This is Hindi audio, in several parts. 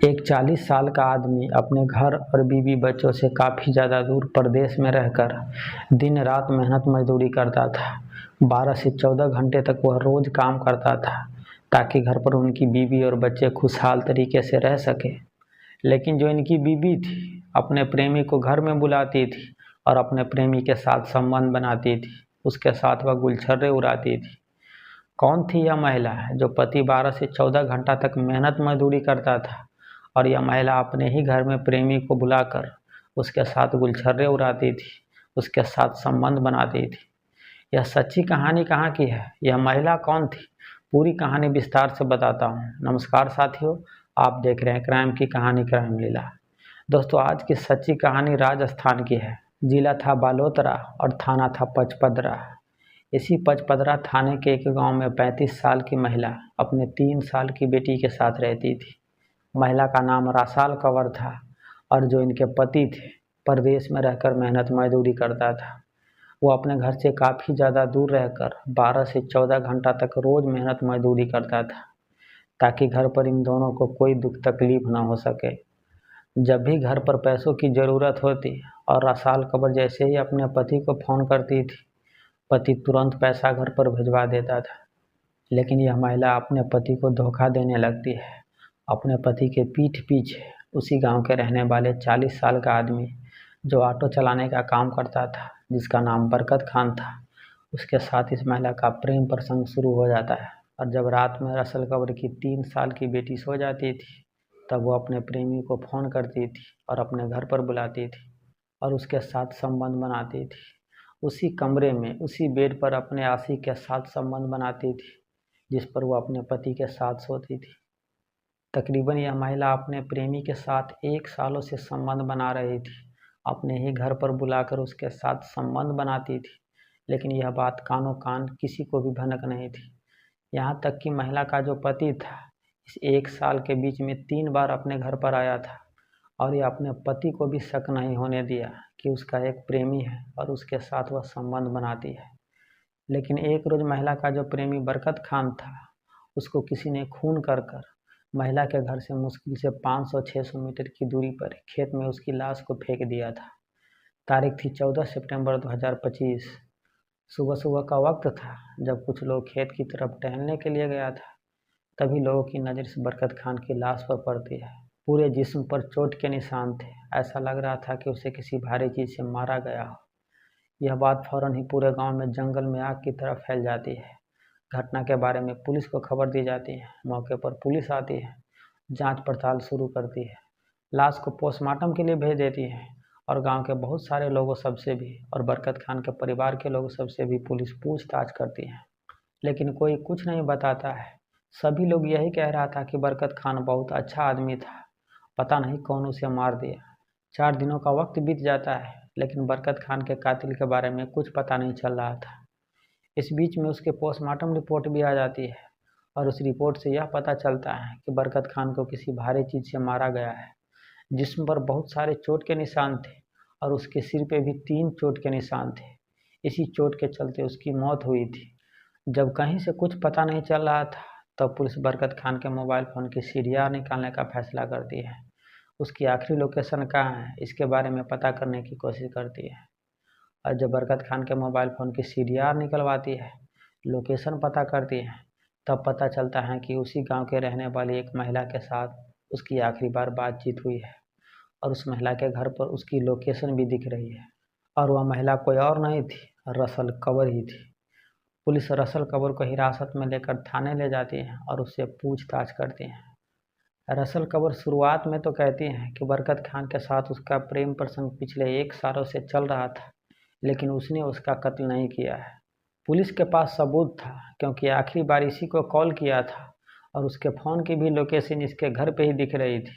एक 40 साल का आदमी अपने घर और बीवी बच्चों से काफ़ी ज़्यादा दूर परदेश में रहकर दिन रात मेहनत मजदूरी करता था। 12 से 14 घंटे तक वह रोज़ काम करता था ताकि घर पर उनकी बीवी और बच्चे खुशहाल तरीके से रह सके। लेकिन जो इनकी बीवी थी अपने प्रेमी को घर में बुलाती थी और अपने प्रेमी के साथ संबंध बनाती थी। उसके साथ वह गुलछर्रे उड़ाती थी। कौन थी यह महिला जो पति 12 से 14 घंटा तक मेहनत मजदूरी करता था और यह महिला अपने ही घर में प्रेमी को बुलाकर उसके साथ गुलछर्रे उड़ाती थी, उसके साथ संबंध बनाती थी। यह सच्ची कहानी कहाँ की है? यह महिला कौन थी? पूरी कहानी विस्तार से बताता हूँ। नमस्कार साथियों, आप देख रहे हैं क्राइम की कहानी क्राइम लीला। दोस्तों, आज की सच्ची कहानी राजस्थान की है। जिला था बालोतरा और थाना था पचपदरा। इसी पचपदरा थाने के एक गांव में 35 साल की महिला अपने 3 साल की बेटी के साथ रहती थी। महिला का नाम रासाल कंवर था और जो इनके पति थे परदेश में रहकर मेहनत मजदूरी करता था। वो अपने घर से काफ़ी ज़्यादा दूर रहकर 12 से 14 घंटा तक रोज़ मेहनत मजदूरी करता था ताकि घर पर इन दोनों को कोई दुख तकलीफ ना हो सके। जब भी घर पर पैसों की ज़रूरत होती और रासाल कंवर जैसे ही अपने पति को फ़ोन करती थी, पति तुरंत पैसा घर पर भिजवा देता था। लेकिन यह महिला अपने पति को धोखा देने लगती है। अपने पति के पीठ पीछे उसी गांव के रहने वाले 40 साल का आदमी जो ऑटो चलाने का काम करता था, जिसका नाम बरकत खान था, उसके साथ इस महिला का प्रेम प्रसंग शुरू हो जाता है। और जब रात में रासाल कंवर की 3 साल की बेटी सो जाती थी, तब वो अपने प्रेमी को फ़ोन करती थी और अपने घर पर बुलाती थी और उसके साथ संबंध बनाती थी। उसी कमरे में उसी बेड पर अपने आशिक के साथ संबंध बनाती थी जिस पर वो अपने पति के साथ सोती थी। तकरीबन यह महिला अपने प्रेमी के साथ 1 सालों से संबंध बना रही थी। अपने ही घर पर बुलाकर उसके साथ संबंध बनाती थी, लेकिन यह बात कानों कान किसी को भी भनक नहीं थी। यहाँ तक कि महिला का जो पति था इस 1 साल के बीच में 3 बार अपने घर पर आया था और यह अपने पति को भी शक नहीं होने दिया कि उसका एक प्रेमी है और उसके साथ वह संबंध बनाती है। लेकिन एक रोज़ महिला का जो प्रेमी बरकत खान था, उसको किसी ने खून कर महिला के घर से मुश्किल से 500-600 मीटर की दूरी पर खेत में उसकी लाश को फेंक दिया था। तारीख थी 14 सितंबर 2025। सुबह सुबह का वक्त था जब कुछ लोग खेत की तरफ टहलने के लिए गया था। तभी लोगों की नज़र इस बरकत खान की लाश पर पड़ती है। पूरे जिस्म पर चोट के निशान थे। ऐसा लग रहा था कि उसे किसी भारी चीज़ से मारा गया हो। यह बात फौरन ही पूरे गांव में जंगल में आग की तरह फैल जाती है। घटना के बारे में पुलिस को खबर दी जाती है। मौके पर पुलिस आती है, जांच पड़ताल शुरू करती है, लाश को पोस्टमार्टम के लिए भेज देती है और गांव के बहुत सारे लोगों सबसे भी और बरकत खान के परिवार के लोगों सबसे भी पुलिस पूछताछ करती है। लेकिन कोई कुछ नहीं बताता है। सभी लोग यही कह रहा था कि बरकत खान बहुत अच्छा आदमी था, पता नहीं कौन उसे मार दिया। 4 दिनों का वक्त बीत जाता है, लेकिन बरकत खान के कातिल के बारे में कुछ पता नहीं चल रहा था। इस बीच में उसके पोस्टमार्टम रिपोर्ट भी आ जाती है और उस रिपोर्ट से यह पता चलता है कि बरकत खान को किसी भारी चीज़ से मारा गया है। जिस्म पर बहुत सारे चोट के निशान थे और उसके सिर पे भी 3 चोट के निशान थे। इसी चोट के चलते उसकी मौत हुई थी। जब कहीं से कुछ पता नहीं चल रहा था, तब पुलिस बरकत खान के मोबाइल फ़ोन की सीडीआर निकालने का फैसला करती है। उसकी आखिरी लोकेशन कहाँ है, इसके बारे में पता करने की कोशिश करती है। और जब बरकत खान के मोबाइल फ़ोन की सीडीआर निकलवाती है, लोकेशन पता करती है, तब पता चलता है कि उसी गांव के रहने वाली एक महिला के साथ उसकी आखिरी बार बातचीत हुई है और उस महिला के घर पर उसकी लोकेशन भी दिख रही है। और वह महिला कोई और नहीं थी, रासाल कंवर ही थी। पुलिस रासाल कंवर को हिरासत में लेकर थाने ले जाती है और उससे पूछताछ करती है। रासाल कंवर शुरुआत में तो कहती हैं कि बरकत खान के साथ उसका प्रेम प्रसंग पिछले 1 सालों से चल रहा था, लेकिन उसने उसका कत्ल नहीं किया है। पुलिस के पास सबूत था क्योंकि आखिरी बार इसी को कॉल किया था और उसके फ़ोन की भी लोकेशन इसके घर पे ही दिख रही थी।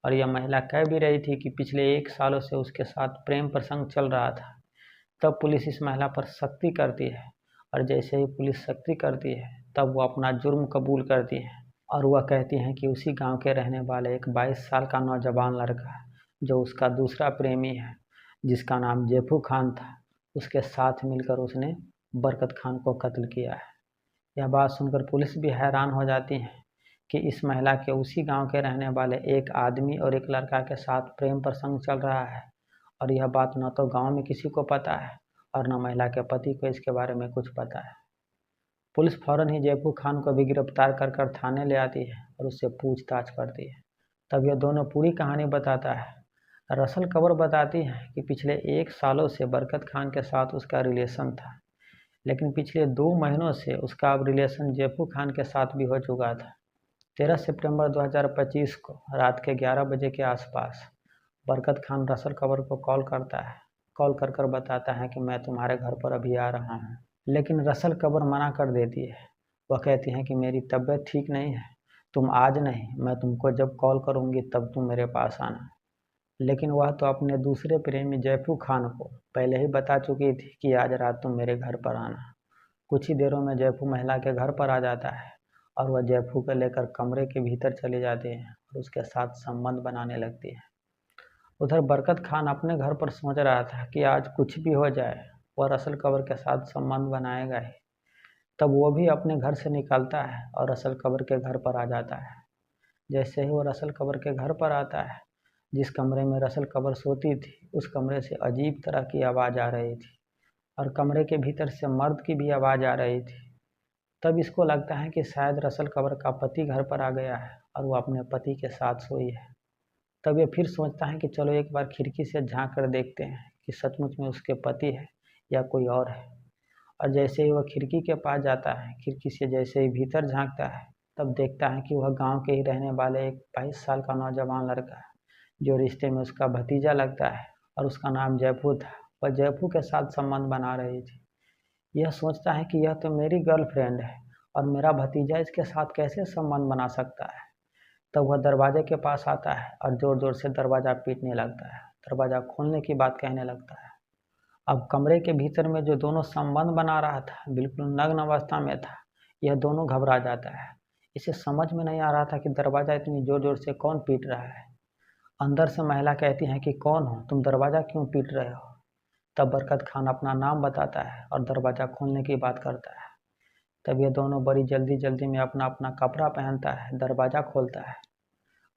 और यह महिला कह भी रही थी कि पिछले 1 सालों से उसके साथ प्रेम प्रसंग चल रहा था। तब पुलिस इस महिला पर सख्ती करती है और जैसे ही पुलिस सख्ती करती है, तब वो अपना जुर्म कबूल करती है और वह कहती हैं कि उसी गांव के रहने वाले एक 22 साल का नौजवान लड़का जो उसका दूसरा प्रेमी है, जिसका नाम जेफू खान था, उसके साथ मिलकर उसने बरकत खान को कत्ल किया है। यह बात सुनकर पुलिस भी हैरान हो जाती है कि इस महिला के उसी गांव के रहने वाले एक आदमी और एक लड़का के साथ प्रेम प्रसंग चल रहा है, और यह बात न तो गांव में किसी को पता है और न महिला के पति को इसके बारे में कुछ पता है। पुलिस फौरन ही जयपू खान को भी गिरफ्तार कर थाने ले आती है और उससे पूछताछ करती है। तब यह दोनों पूरी कहानी बताता है। रसल कबर बताती है कि पिछले 1 सालों से बरकत खान के साथ उसका रिलेशन था, लेकिन पिछले 2 महीनों से उसका अब रिलेशन जयपू खान के साथ भी हो चुका था। 13 सितंबर 2025 को रात के 11 बजे के आसपास बरकत खान रसल कबर को कॉल करता है। कॉल कर बताता है कि मैं तुम्हारे घर पर अभी आ रहा हूँ, लेकिन रसल कबर मना कर देती है। वह कहती है कि मेरी तबीयत ठीक नहीं है, तुम आज नहीं, मैं तुमको जब कॉल करूँगी तब तुम मेरे पास आना। लेकिन वह तो अपने दूसरे प्रेमी जयपू खान को पहले ही बता चुकी थी कि आज रात तुम मेरे घर पर आना। कुछ ही देरों में जयपू महिला के घर पर आ जाता है और वह जयपू को लेकर कमरे के भीतर चले जाते हैं और उसके साथ संबंध बनाने लगती है। उधर बरकत खान अपने घर पर सोच रहा था कि आज कुछ भी हो जाए वह रसल कबर के साथ संबंध बनाएगा ही। तब वो भी अपने घर से निकलता है और रसल कबर के घर पर आ जाता है। जैसे ही वो रसल कबर के घर पर आता है, जिस कमरे में रसल कबर सोती थी उस कमरे से अजीब तरह की आवाज़ आ रही थी और कमरे के भीतर से मर्द की भी आवाज़ आ रही थी। तब इसको लगता है कि शायद रसल कबर का पति घर पर आ गया है और वो अपने पति के साथ सोई है। तब ये फिर सोचता है कि चलो एक बार खिड़की से झांक कर देखते हैं कि सचमुच में उसके पति है या कोई और है। और जैसे ही वह खिड़की के पास जाता है, खिड़की से जैसे ही भीतर झांकता है, तब देखता है कि वह गांव के ही रहने वाले एक 22 साल का नौजवान लड़का है, जो रिश्ते में उसका भतीजा लगता है और उसका नाम जयपू था। वह जयपू के साथ संबंध बना रही थी। यह सोचता है कि यह तो मेरी गर्लफ्रेंड है और मेरा भतीजा इसके साथ कैसे संबंध बना सकता है। तब वह दरवाजे के पास आता है और ज़ोर ज़ोर से दरवाज़ा पीटने लगता है, दरवाज़ा खोलने की बात कहने लगता है। अब कमरे के भीतर में जो दोनों संबंध बना रहा था बिल्कुल नग्न अवस्था में था। यह दोनों घबरा जाता है। इसे समझ में नहीं आ रहा था कि दरवाज़ा इतनी ज़ोर ज़ोर से कौन पीट रहा है। अंदर से महिला कहती है कि कौन हो तुम, दरवाज़ा क्यों पीट रहे हो। तब बरकत खान अपना नाम बताता है और दरवाज़ा खोलने की बात करता है। तब ये दोनों बड़ी जल्दी में अपना अपना कपड़ा पहनता है, दरवाज़ा खोलता है।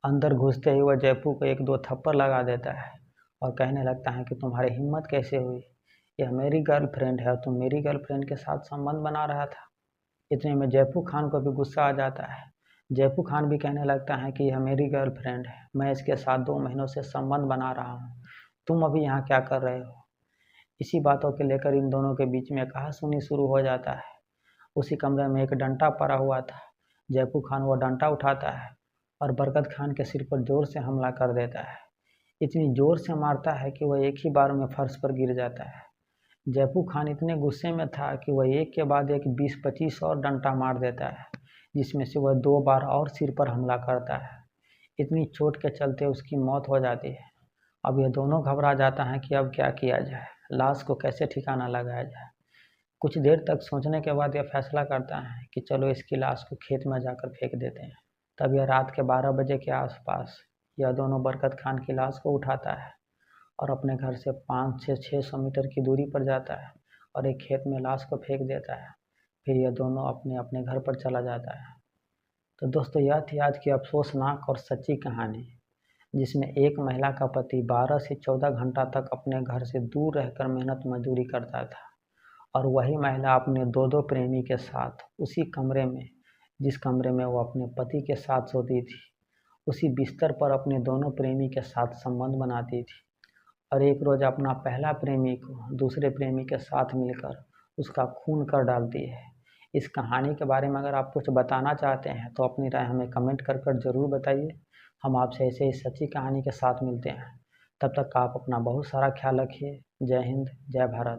अंदर घुसते ही वह जयपू को 1-2 थप्पड़ लगा देता है और कहने लगता है कि तुम्हारी हिम्मत कैसे हुई, यह मेरी गर्लफ्रेंड है और तुम मेरी गर्लफ्रेंड के साथ संबंध बना रहा था। इतने में जयपू खान को भी गुस्सा आ जाता है। जयपू खान भी कहने लगता है कि यह मेरी गर्लफ्रेंड है, मैं इसके साथ 2 महीनों से संबंध बना रहा हूँ, तुम अभी यहाँ क्या कर रहे हो। इसी बातों के लेकर इन दोनों के बीच में कहासुनी शुरू हो जाता है। उसी कमरे में एक डंडा पड़ा हुआ था। जयपू खान वह डंडा उठाता है और बरकत खान के सिर पर जोर से हमला कर देता है। इतनी जोर से मारता है कि वह एक ही बार में फर्श पर गिर जाता है। जयपू खान इतने गुस्से में था कि वह एक के बाद एक 20-25 और डंडा मार देता है, जिसमें से वह 2 बार और सिर पर हमला करता है। इतनी चोट के चलते उसकी मौत हो जाती है। अब ये दोनों घबरा जाता है कि अब क्या किया जाए, लाश को कैसे ठिकाना लगाया जाए। कुछ देर तक सोचने के बाद यह फैसला करता है कि चलो इसकी लाश को खेत में जाकर फेंक देते हैं। तब यह रात के 12 बजे के आसपास यह दोनों बरकत खान की लाश को उठाता है और अपने घर से 5 से 600 मीटर की दूरी पर जाता है और एक खेत में लाश को फेंक देता है। फिर यह दोनों अपने अपने घर पर चला जाता है। तो दोस्तों, यह थी आज की अफसोसनाक और सच्ची कहानी, जिसमें एक महिला का पति 12 से 14 घंटा तक अपने घर से दूर रहकर मेहनत मजदूरी करता था और वही महिला अपने 2-2 प्रेमी के साथ उसी कमरे में, जिस कमरे में वो अपने पति के साथ सोती थी, उसी बिस्तर पर अपने दोनों प्रेमी के साथ संबंध बनाती थी और एक रोज़ अपना पहला प्रेमी को दूसरे प्रेमी के साथ मिलकर उसका खून कर डालती है। इस कहानी के बारे में अगर आप कुछ बताना चाहते हैं तो अपनी राय हमें कमेंट कर ज़रूर बताइए। हम आपसे ऐसे ही सच्ची कहानी के साथ मिलते हैं। तब तक आप अपना बहुत सारा ख्याल रखिए। जय हिंद, जय भारत।